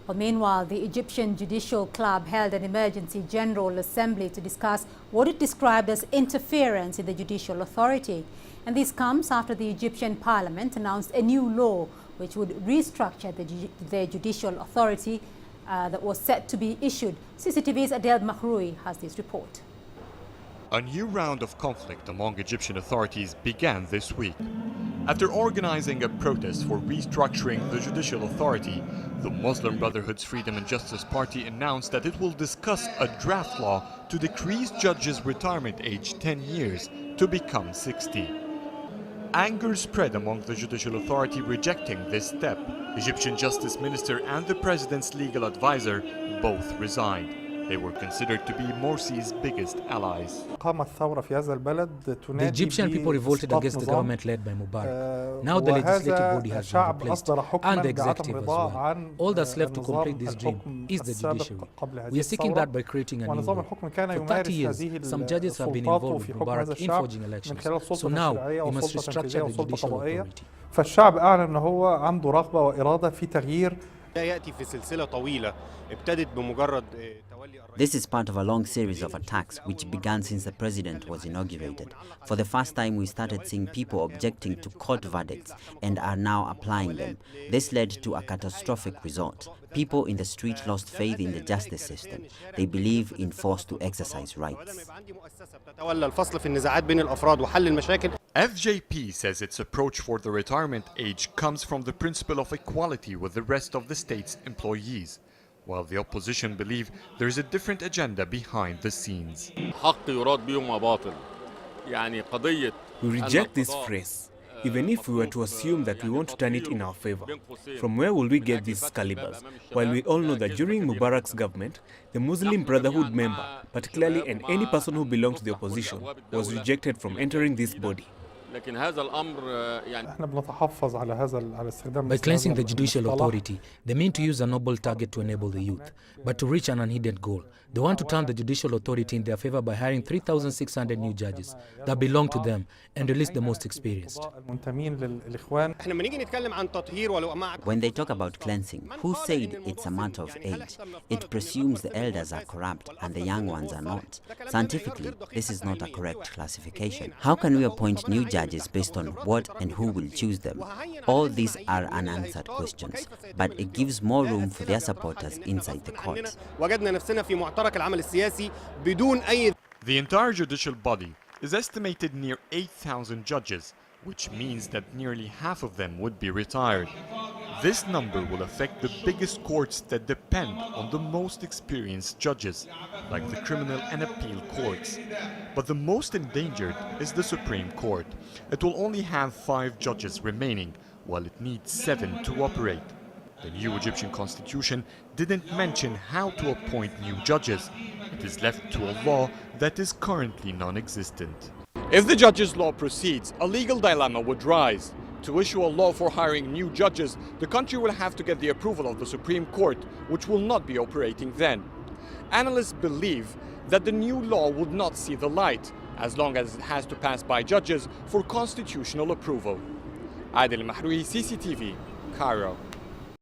Well, meanwhile, the Egyptian Judicial Club held an emergency general assembly to discuss what it described as interference in the judicial authority. And this comes after the Egyptian parliament announced a new law which would restructure the judicial authority that was set to be issued. CCTV's Adel El-Mahrouky has this report. A new round of conflict among Egyptian authorities began this week. After organizing a protest for restructuring the judicial authority, the Muslim Brotherhood's Freedom and Justice Party announced that it will discuss a draft law to decrease judges' retirement age 10 years to become 60. Anger spread among the judicial authority rejecting this step. Egyptian Justice Minister and the President's legal advisor both resigned. They were considered to be Morsi's biggest allies. The Egyptian people revolted against the government led by Mubarak. Now the legislative body has been replaced, and the executive as well. All that's left to complete this dream is the judiciary. We are seeking that by creating a new law. For 30 years, some judges have been involved with Mubarak in forging elections. So now we must restructure the judicial authority. فالشعب أعلن أنه هو عنده رغبة وإرادة في تغيير. This is part of a long series of attacks which began since the president was inaugurated. For the first time, we started seeing people objecting to court verdicts and are now applying them. This led to a catastrophic result. People in the street lost faith in the justice system. They believe in force to exercise rights. FJP says its approach for the retirement age comes from the principle of equality with the rest of the state's employees, while the opposition believe there is a different agenda behind the scenes. We reject this phrase, even if we were to assume that we want to turn it in our favor. From where will we get these calibers? While we all know that during Mubarak's government, the Muslim Brotherhood member, particularly and any person who belonged to the opposition, was rejected from entering this body. By cleansing the judicial authority, they mean to use a noble target to enable the youth, but to reach an unhidden goal. They want to turn the judicial authority in their favor by hiring 3,600 new judges that belong to them and release the most experienced. When they talk about cleansing, who said it's a matter of age? It presumes the elders are corrupt and the young ones are not. Scientifically, this is not a correct classification. How can we appoint new judges based on what and who will choose them? All these are unanswered questions, but it gives more room for their supporters inside the court. The entire judicial body is estimated near 8,000 judges, which means that nearly half of them would be retired. This number will affect the biggest courts that depend on the most experienced judges, like the criminal and appeal courts. But the most endangered is the Supreme Court. It will only have 5 judges remaining, while it needs 7 to operate. The new Egyptian constitution didn't mention how to appoint new judges. It is left to a law that is currently non-existent. If the judges' law proceeds, a legal dilemma would rise. To issue a law for hiring new judges, the country will have to get the approval of the Supreme Court, which will not be operating then. Analysts believe that the new law would not see the light, as long as it has to pass by judges for constitutional approval. Adel El-Mahrouky, CCTV, Cairo.